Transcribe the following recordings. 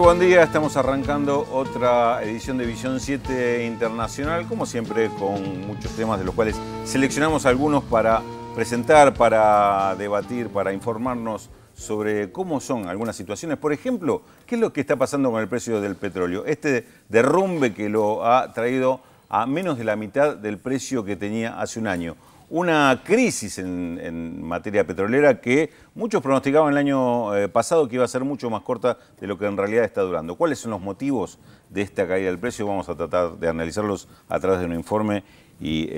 buen día. Estamos arrancando otra edición de Visión 7 Internacional, como siempre con muchos temas de los cuales seleccionamos algunos para presentar, para debatir, para informarnos sobre cómo son algunas situaciones. Por ejemplo, ¿qué es lo que está pasando con el precio del petróleo? Este derrumbe que lo ha traído a menos de la mitad del precio que tenía hace un año. Una crisis en materia petrolera que muchos pronosticaban el año pasado que iba a ser mucho más corta de lo que en realidad está durando. ¿Cuáles son los motivos de esta caída del precio? Vamos a tratar de analizarlos a través de un informe y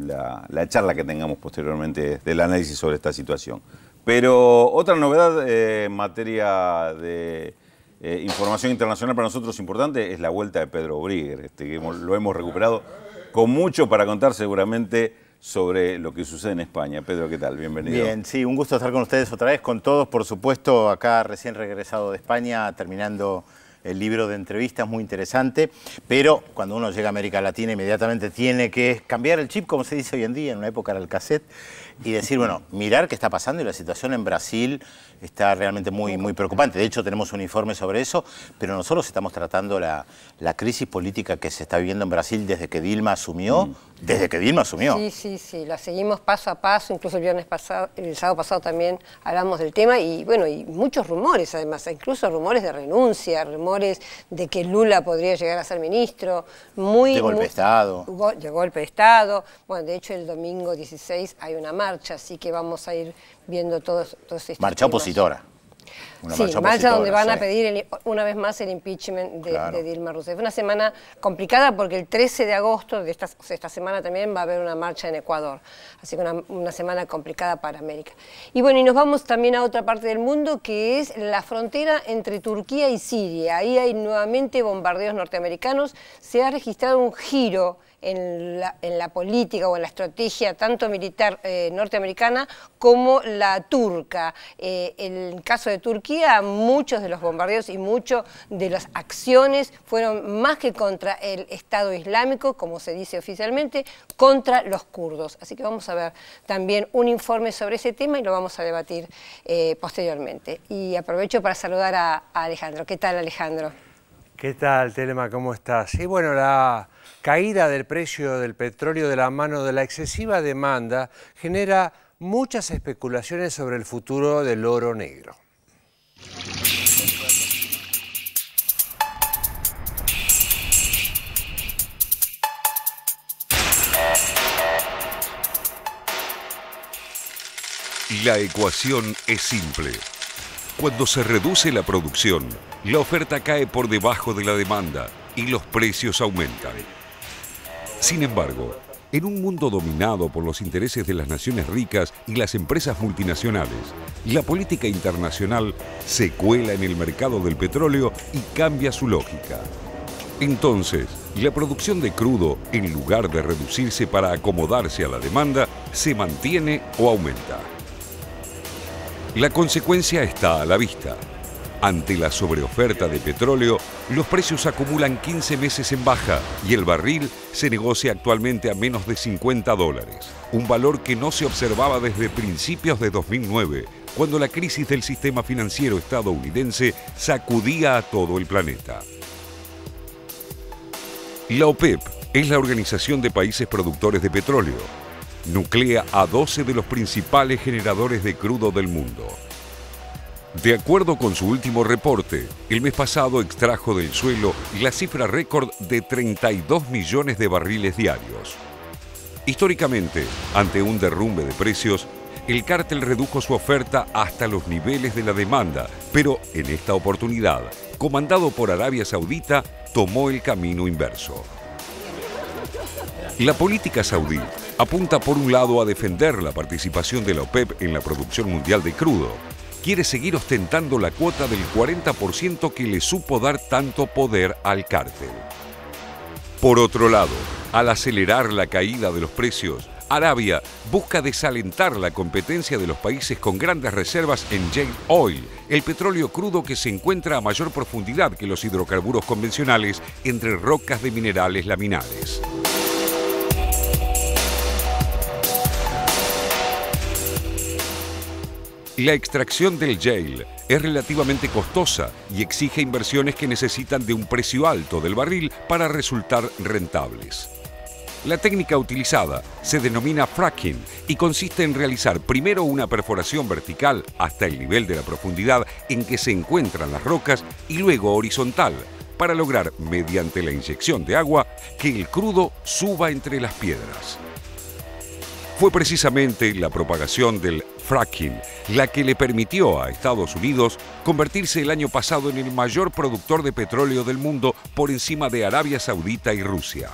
la charla que tengamos posteriormente del análisis sobre esta situación. Pero otra novedad en materia de información internacional para nosotros importante es la vuelta de Pedro Brigger, que lo hemos recuperado con mucho para contar seguramente sobre lo que sucede en España. Pedro, ¿qué tal? Bienvenido. Bien, sí, un gusto estar con ustedes otra vez, con todos, por supuesto, acá recién regresado de España, terminando el libro de entrevistas, muy interesante, pero cuando uno llega a América Latina inmediatamente tiene que cambiar el chip, como se dice hoy en día, en una época era el cassette, y decir, bueno, mirar qué está pasando, y la situación en Brasil está realmente muy preocupante. De hecho, tenemos un informe sobre eso, pero nosotros estamos tratando la crisis política que se está viviendo en Brasil desde que Dilma asumió. Desde que Dilma asumió. Sí, la seguimos paso a paso, incluso el sábado pasado también hablamos del tema y bueno, y muchos rumores además, incluso rumores de renuncia, rumores de que Lula podría llegar a ser ministro, de golpe de Estado. De golpe de Estado. Bueno, de hecho el domingo 16 hay una marcha, así que vamos a ir viendo todos estos marcha temas. Opositora. Marcha donde van a pedir una vez más el impeachment de Dilma Rousseff. Fue una semana complicada porque el 13 de agosto de esta semana también va a haber una marcha en Ecuador. Así que una semana complicada para América. Y bueno, y nos vamos también a otra parte del mundo que es la frontera entre Turquía y Siria. Ahí hay nuevamente bombardeos norteamericanos. Se ha registrado un giro en la política o en la estrategia tanto militar norteamericana como la turca. En el caso de Turquía, muchos de los bombardeos y muchas de las acciones fueron más que contra el Estado Islámico, como se dice oficialmente, contra los kurdos. Así que vamos a ver también un informe sobre ese tema y lo vamos a debatir posteriormente. Y aprovecho para saludar a Alejandro. ¿Qué tal, Alejandro? ¿Qué tal, Telma? ¿Cómo estás? Y bueno, la caída del precio del petróleo de la mano de la excesiva demanda genera muchas especulaciones sobre el futuro del oro negro. La ecuación es simple. Cuando se reduce la producción, la oferta cae por debajo de la demanda y los precios aumentan. Sin embargo, en un mundo dominado por los intereses de las naciones ricas y las empresas multinacionales, la política internacional se cuela en el mercado del petróleo y cambia su lógica. Entonces, la producción de crudo, en lugar de reducirse para acomodarse a la demanda, se mantiene o aumenta. La consecuencia está a la vista. Ante la sobreoferta de petróleo, los precios acumulan 15 meses en baja y el barril se negocia actualmente a menos de $50, un valor que no se observaba desde principios de 2009, cuando la crisis del sistema financiero estadounidense sacudía a todo el planeta. La OPEP es la Organización de Países Productores de Petróleo. Nuclea a 12 de los principales generadores de crudo del mundo. De acuerdo con su último reporte, el mes pasado extrajo del suelo la cifra récord de 32 millones de barriles diarios. Históricamente, ante un derrumbe de precios, el cártel redujo su oferta hasta los niveles de la demanda, pero en esta oportunidad, comandado por Arabia Saudita, tomó el camino inverso. La política saudí apunta por un lado a defender la participación de la OPEP en la producción mundial de crudo. Quiere seguir ostentando la cuota del 40% que le supo dar tanto poder al cártel. Por otro lado, al acelerar la caída de los precios, Arabia busca desalentar la competencia de los países con grandes reservas en shale oil, el petróleo crudo que se encuentra a mayor profundidad que los hidrocarburos convencionales entre rocas de minerales laminares. La extracción del shale es relativamente costosa y exige inversiones que necesitan de un precio alto del barril para resultar rentables. La técnica utilizada se denomina fracking y consiste en realizar primero una perforación vertical hasta el nivel de la profundidad en que se encuentran las rocas y luego horizontal para lograr, mediante la inyección de agua, que el crudo suba entre las piedras. Fue precisamente la propagación del fracking la que le permitió a Estados Unidos convertirse el año pasado en el mayor productor de petróleo del mundo por encima de Arabia Saudita y Rusia.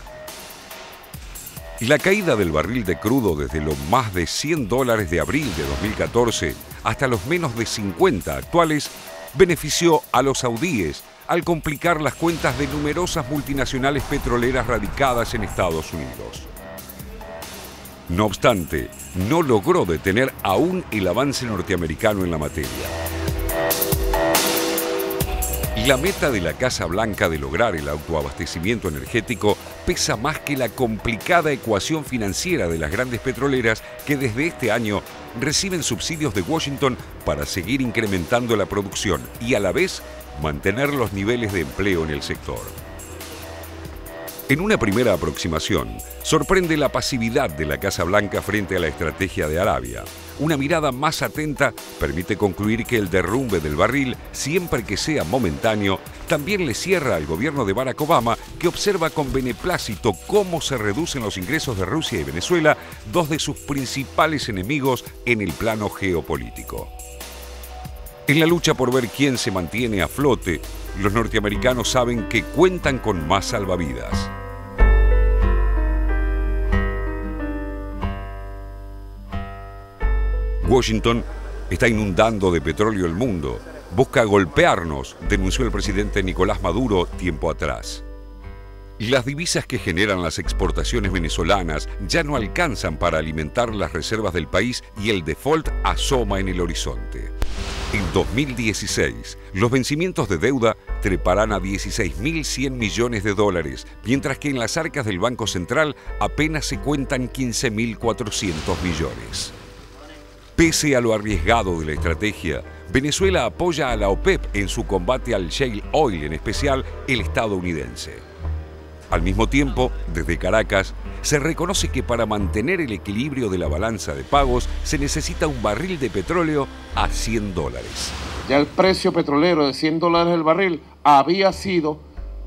La caída del barril de crudo desde los más de $100 de abril de 2014 hasta los menos de 50 actuales benefició a los saudíes al complicar las cuentas de numerosas multinacionales petroleras radicadas en Estados Unidos. No obstante, no logró detener aún el avance norteamericano en la materia. La meta de la Casa Blanca de lograr el autoabastecimiento energético pesa más que la complicada ecuación financiera de las grandes petroleras que desde este año reciben subsidios de Washington para seguir incrementando la producción y a la vez mantener los niveles de empleo en el sector. En una primera aproximación, sorprende la pasividad de la Casa Blanca frente a la estrategia de Arabia. Una mirada más atenta permite concluir que el derrumbe del barril, siempre que sea momentáneo, también le cierra al gobierno de Barack Obama, que observa con beneplácito cómo se reducen los ingresos de Rusia y Venezuela, dos de sus principales enemigos en el plano geopolítico. En la lucha por ver quién se mantiene a flote, los norteamericanos saben que cuentan con más salvavidas. Washington está inundando de petróleo el mundo. Busca golpearnos, denunció el presidente Nicolás Maduro tiempo atrás. Las divisas que generan las exportaciones venezolanas ya no alcanzan para alimentar las reservas del país y el default asoma en el horizonte. En 2016, los vencimientos de deuda treparán a 16.100 millones de dólares, mientras que en las arcas del Banco Central apenas se cuentan 15.400 millones. Pese a lo arriesgado de la estrategia, Venezuela apoya a la OPEP en su combate al shale oil, en especial el estadounidense. Al mismo tiempo, desde Caracas, se reconoce que para mantener el equilibrio de la balanza de pagos se necesita un barril de petróleo a $100. Ya el precio petrolero de $100 el barril había sido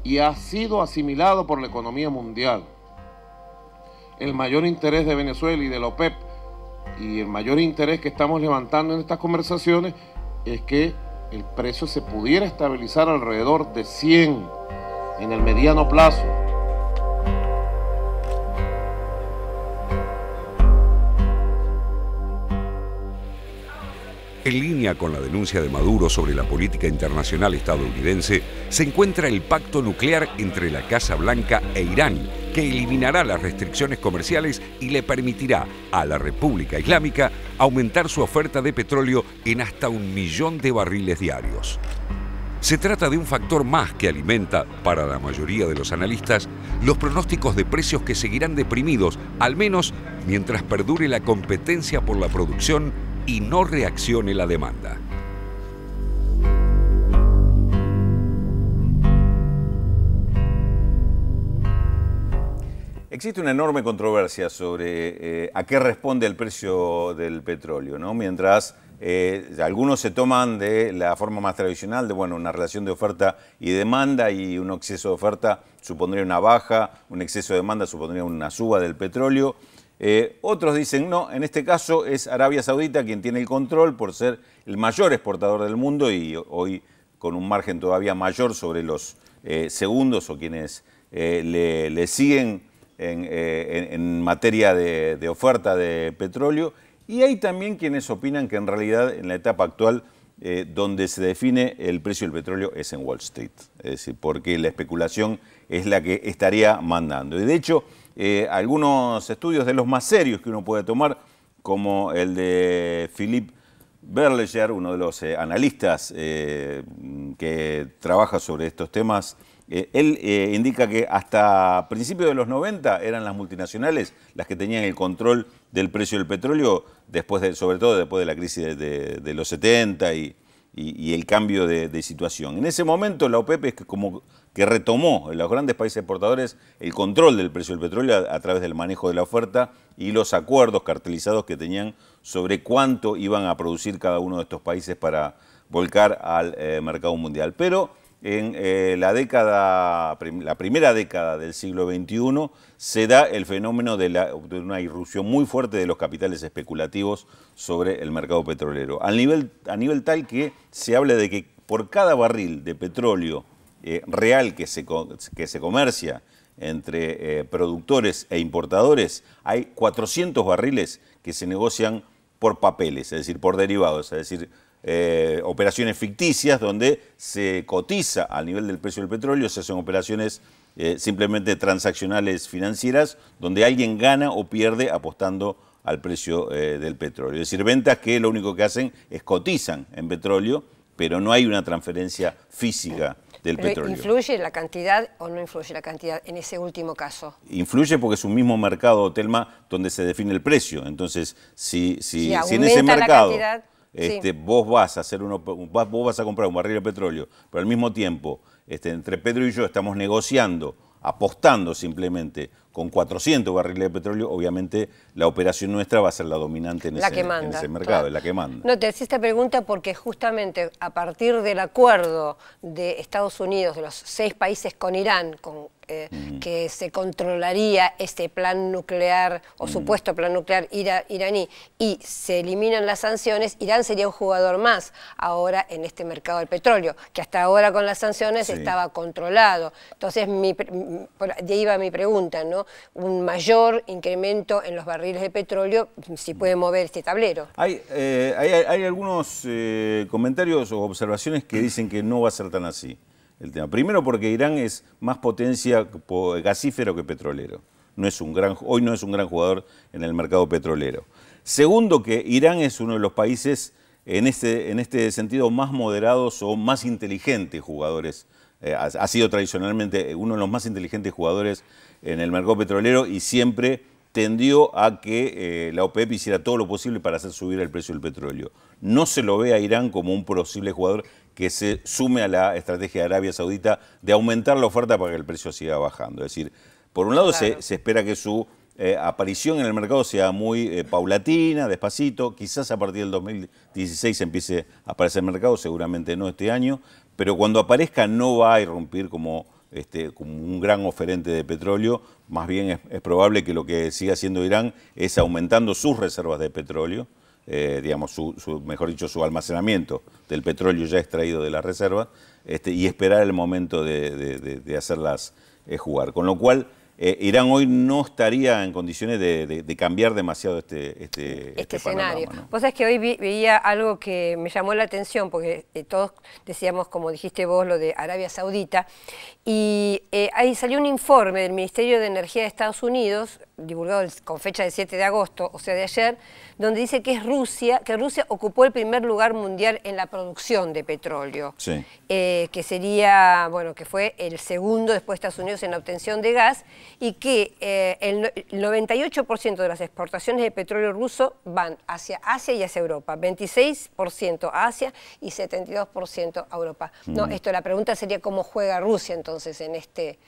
y ha sido asimilado por la economía mundial. El mayor interés de Venezuela y de la OPEP y el mayor interés que estamos levantando en estas conversaciones es que el precio se pudiera estabilizar alrededor de 100 en el mediano plazo. En línea con la denuncia de Maduro sobre la política internacional estadounidense, se encuentra el pacto nuclear entre la Casa Blanca e Irán, que eliminará las restricciones comerciales y le permitirá a la República Islámica aumentar su oferta de petróleo en hasta 1 millón de barriles diarios. Se trata de un factor más que alimenta, para la mayoría de los analistas, los pronósticos de precios que seguirán deprimidos, al menos mientras perdure la competencia por la producción y no reaccione la demanda. Existe una enorme controversia sobre a qué responde el precio del petróleo, ¿no? Mientras algunos se toman de la forma más tradicional de, bueno, una relación de oferta y demanda, y un exceso de oferta supondría una baja, un exceso de demanda supondría una suba del petróleo. Otros dicen, no, en este caso es Arabia Saudita quien tiene el control por ser el mayor exportador del mundo y hoy con un margen todavía mayor sobre los segundos o quienes le siguen en materia de oferta de petróleo. Y hay también quienes opinan que en realidad en la etapa actual donde se define el precio del petróleo es en Wall Street, es decir, porque la especulación es la que estaría mandando. Y de hecho, algunos estudios de los más serios que uno puede tomar, como el de Philippe Berleger, uno de los analistas que trabaja sobre estos temas Él indica que hasta principios de los 90 eran las multinacionales las que tenían el control del precio del petróleo, sobre todo después de la crisis de los 70 y el cambio de situación. En ese momento la OPEP es como que retomó en los grandes países exportadores el control del precio del petróleo a través del manejo de la oferta y los acuerdos cartelizados que tenían sobre cuánto iban a producir cada uno de estos países para volcar al mercado mundial. Pero en la primera década del siglo XXI se da el fenómeno de una irrupción muy fuerte de los capitales especulativos sobre el mercado petrolero, a nivel tal que se habla de que por cada barril de petróleo real que se comercia entre productores e importadores, hay 400 barriles que se negocian por papeles, es decir, por derivados, es decir, operaciones ficticias donde se cotiza al nivel del precio del petróleo, se hacen operaciones simplemente transaccionales financieras donde alguien gana o pierde apostando al precio del petróleo. Es decir, ventas que lo único que hacen es cotizan en petróleo, pero no hay una transferencia física del petróleo. ¿Influye la cantidad o no influye la cantidad en ese último caso? Influye porque es un mismo mercado, Telma, donde se define el precio. Entonces, si en ese mercado vos vas a comprar un barril de petróleo, pero al mismo tiempo, entre Pedro y yo estamos negociando, apostando simplemente con 400 barriles de petróleo, obviamente la operación nuestra va a ser la dominante en ese mercado, claro. Es la que manda. No, te hacía esta pregunta porque justamente a partir del acuerdo de Estados Unidos, de los 6 países con Irán, que se controlaría este plan nuclear o supuesto plan nuclear iraní y se eliminan las sanciones, Irán sería un jugador más ahora en este mercado del petróleo, que hasta ahora con las sanciones estaba controlado. Entonces, de ahí va mi pregunta, ¿no? Un mayor incremento en los barriles de petróleo, si puede mover este tablero. Hay algunos comentarios o observaciones que dicen que no va a ser tan así el tema. Primero porque Irán es más potencia gasífero que petrolero. Hoy no es un gran jugador en el mercado petrolero. Segundo, que Irán es uno de los países en este sentido más moderados o más inteligentes jugadores. Ha sido tradicionalmente uno de los más inteligentes jugadores en el mercado petrolero y siempre tendió a que la OPEP hiciera todo lo posible para hacer subir el precio del petróleo. No se lo ve a Irán como un posible jugador que se sume a la estrategia de Arabia Saudita de aumentar la oferta para que el precio siga bajando. Es decir, por un lado se espera que su aparición en el mercado sea muy paulatina, despacito, quizás a partir del 2016 empiece a aparecer en el mercado, seguramente no este año, pero cuando aparezca no va a irrumpir como un gran oferente de petróleo, más bien es probable que lo que siga haciendo Irán es aumentando sus reservas de petróleo, mejor dicho, su almacenamiento del petróleo ya extraído de las reservas, y esperar el momento de hacerlas jugar. Con lo cual, Irán hoy no estaría en condiciones de cambiar demasiado este escenario. Panorama, ¿no? Vos sabés que hoy veía algo que me llamó la atención, porque todos decíamos, como dijiste vos, lo de Arabia Saudita, y ahí salió un informe del Ministerio de Energía de Estados Unidos, divulgado con fecha del 7 de agosto, o sea de ayer, donde dice que Rusia ocupó el primer lugar mundial en la producción de petróleo, que sería, bueno, que fue el segundo después de Estados Unidos en la obtención de gas, y que el 98% de las exportaciones de petróleo ruso van hacia Asia y hacia Europa, 26% a Asia y 72% a Europa. No, la pregunta sería cómo juega Rusia entonces en este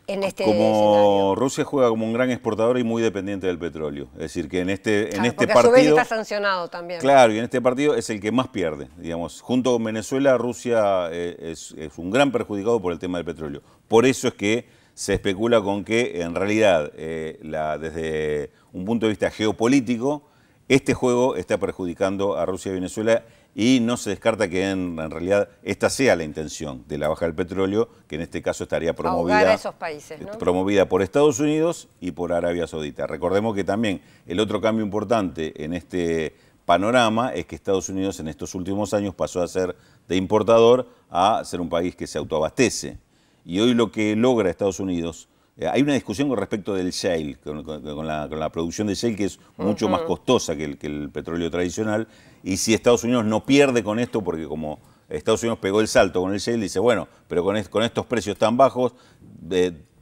escenario. Rusia juega como un gran exportador y muy dependiente del petróleo. Es decir, que en este partido... a su vez está sancionado también. Claro, y en este partido es el que más pierde. Digamos, junto con Venezuela, Rusia es un gran perjudicado por el tema del petróleo. Por eso es que se especula con que, en realidad, desde un punto de vista geopolítico, este juego está perjudicando a Rusia y Venezuela, y no se descarta que en realidad esta sea la intención de la baja del petróleo, que en este caso estaría promovida, ahogar a esos países, ¿no? Promovida por Estados Unidos y por Arabia Saudita. Recordemos que también el otro cambio importante en este panorama es que Estados Unidos en estos últimos años pasó a ser de importador a ser un país que se autoabastece. Y hoy lo que logra Estados Unidos... hay una discusión con respecto del shale, con la producción de shale, que es mucho más costosa que el petróleo tradicional, y si Estados Unidos no pierde con esto, porque como Estados Unidos pegó el salto con el shale y dice, bueno, pero con estos precios tan bajos,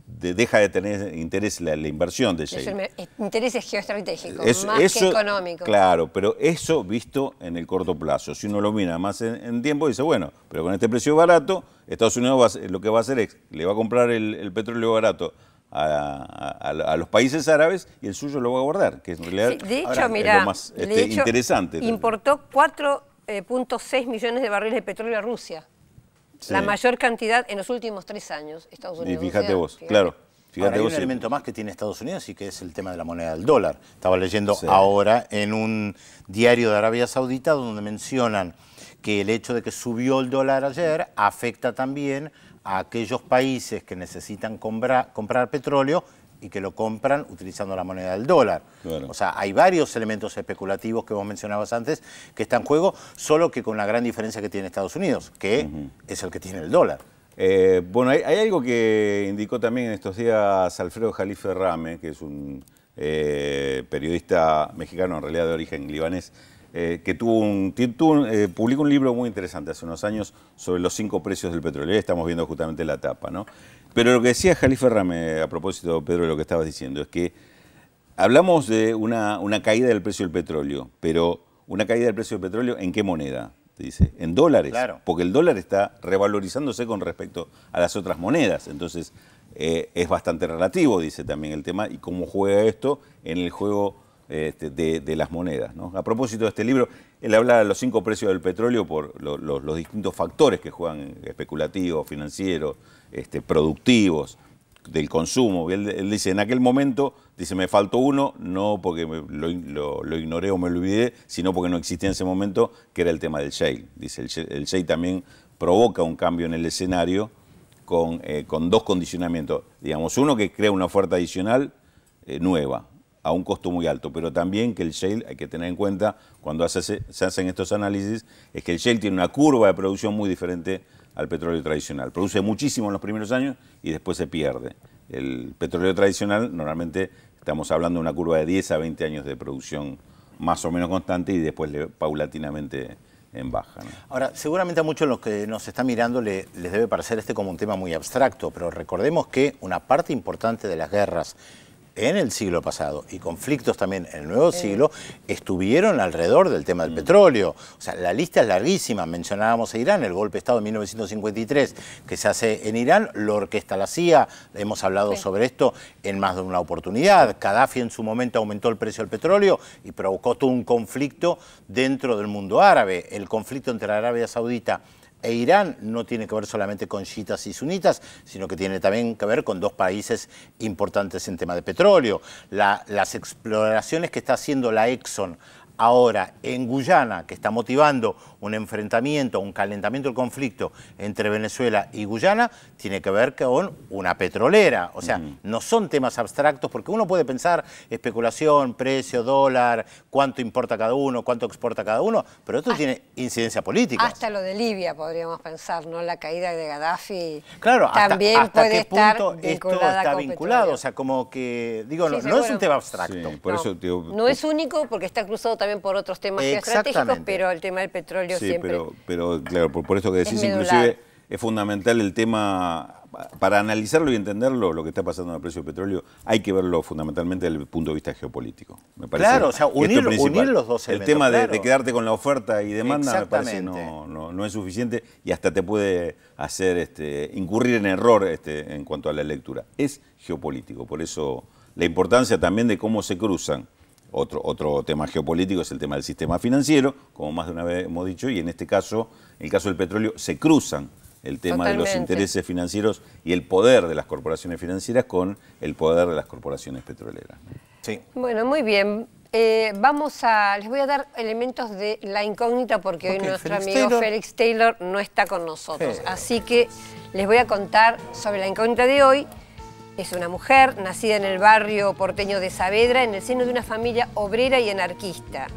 deja de tener interés la inversión de shale. Intereses geoestratégicos, más que económicos. Claro, pero eso visto en el corto plazo. Si uno lo mira más en tiempo, dice, bueno, pero con este precio barato, Estados Unidos lo que va a hacer es, le va a comprar el petróleo barato a los países árabes y el suyo lo va a guardar, que en realidad sí, de hecho, mira, es lo más interesante. Importó 4.6 millones de barriles de petróleo a Rusia. Sí. La mayor cantidad en los últimos 3 años, Estados Unidos. Y fíjate vos, claro. Ahora, hay un elemento más que tiene Estados Unidos y que es el tema de la moneda del dólar. Estaba leyendo ahora en un diario de Arabia Saudita donde mencionan que el hecho de que subió el dólar ayer afecta también a aquellos países que necesitan comprar petróleo y que lo compran utilizando la moneda del dólar. Claro. O sea, hay varios elementos especulativos que vos mencionabas antes que están en juego, solo que con la gran diferencia que tiene Estados Unidos, que es el que tiene el dólar. Bueno, hay algo que indicó también en estos días Alfredo Jalife Rame, que es un periodista mexicano, en realidad de origen libanés, que publicó un libro muy interesante hace unos años sobre los 5 precios del petróleo. Ahí estamos viendo justamente la tapa, ¿no? Pero lo que decía Jalife Rame, a propósito, Pedro, de lo que estabas diciendo, es que hablamos de una caída del precio del petróleo, pero una caída del precio del petróleo, ¿en qué moneda? Te dice, en dólares, claro. Porque el dólar está revalorizándose con respecto a las otras monedas, entonces es bastante relativo, dice también el tema, y cómo juega esto en el juego de las monedas, ¿no? A propósito de este libro, él habla de los 5 precios del petróleo por los distintos factores que juegan, especulativos, financieros, productivos, del consumo. Él dice, en aquel momento, dice, me faltó uno, no porque lo ignoré o me lo olvidé, sino porque no existía en ese momento, que era el tema del shale. Dice, el shale también provoca un cambio en el escenario con 2 condicionamientos. Digamos, uno que crea una oferta adicional nueva, a un costo muy alto, pero también que el shale, hay que tener en cuenta, cuando se hacen estos análisis, es que el shale tiene una curva de producción muy diferente al petróleo tradicional. Produce muchísimo en los primeros años y después se pierde. El petróleo tradicional, normalmente estamos hablando de una curva de 10 a 20 años de producción más o menos constante y después paulatinamente en baja, ¿no? Ahora, seguramente a muchos de los que nos están mirando les debe parecer como un tema muy abstracto, pero recordemos que una parte importante de las guerras en el siglo pasado y conflictos también en el nuevo siglo estuvieron alrededor del tema del petróleo. O sea, la lista es larguísima. Mencionábamos a Irán, el golpe de Estado de 1953 que se hace en Irán, lo orquesta la CIA, hemos hablado sobre esto en más de una oportunidad. Gaddafi en su momento aumentó el precio del petróleo y provocó todo un conflicto dentro del mundo árabe. El conflicto entre Arabia Saudita e Irán no tiene que ver solamente con chiitas y sunitas, sino que tiene también que ver con 2 países importantes en tema de petróleo. Las exploraciones que está haciendo la Exxon ahora en Guyana, que está motivando un enfrentamiento, un calentamiento del conflicto entre Venezuela y Guyana, tiene que ver con una petrolera. O sea, no son temas abstractos, porque uno puede pensar especulación, precio, dólar, cuánto importa cada uno, cuánto exporta cada uno, pero esto tiene incidencia política. Hasta lo de Libia podríamos pensar, ¿no? La caída de Gaddafi, claro, también hasta puede qué punto estar esto está vinculado. O sea, como que, digo, sí, no es un tema abstracto. Sí, por eso, tío, no es único porque está cruzado también por otros temas geoestratégicos, pero el tema del petróleo siempre... Pero claro, por esto que decís, inclusive es fundamental el tema, para analizarlo y entenderlo, lo que está pasando en el precio del petróleo, hay que verlo fundamentalmente desde el punto de vista geopolítico. Me parece, claro, o sea, unir los 2 elementos. El tema de quedarte con la oferta y demanda me parece no es suficiente y hasta te puede hacer incurrir en error en cuanto a la lectura. Es geopolítico, por eso la importancia también de cómo se cruzan. Otro tema geopolítico es el tema del sistema financiero, como más de una vez hemos dicho, y en este caso, en el caso del petróleo, se cruzan el tema de los intereses financieros y el poder de las corporaciones financieras con el poder de las corporaciones petroleras. Sí. Bueno, muy bien. Les voy a dar elementos de la incógnita porque hoy nuestro amigo Félix Taylor no está con nosotros. Así que les voy a contar sobre la incógnita de hoy. Es una mujer nacida en el barrio porteño de Saavedra, en el seno de una familia obrera y anarquista.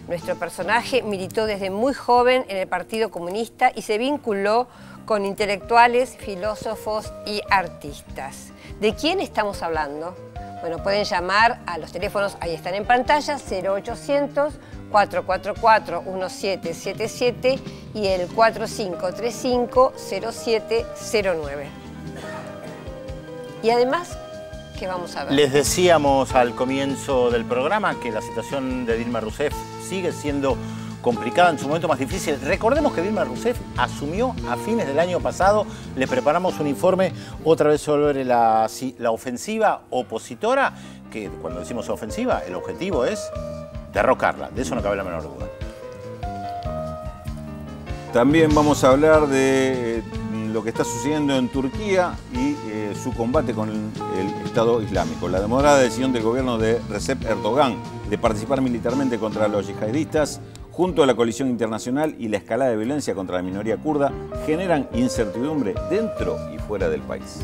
Nuestro personaje militó desde muy joven en el Partido Comunista y se vinculó con intelectuales, filósofos y artistas. ¿De quién estamos hablando? Bueno, pueden llamar a los teléfonos, ahí están en pantalla, 0800 444-1777 y el 4535-0709. Y además, ¿qué vamos a ver? Les decíamos al comienzo del programa que la situación de Dilma Rousseff sigue siendo complicada, en su momento más difícil. Recordemos que Dilma Rousseff asumió a fines del año pasado. Le preparamos un informe otra vez sobre la ofensiva opositora, que cuando decimos ofensiva, el objetivo es derrocarla. De eso no cabe la menor duda. También vamos a hablar de lo que está sucediendo en Turquía y su combate con el Estado Islámico. La demorada decisión del gobierno de Recep Erdogan de participar militarmente contra los yihadistas, junto a la coalición internacional y la escalada de violencia contra la minoría kurda, generan incertidumbre dentro y fuera del país.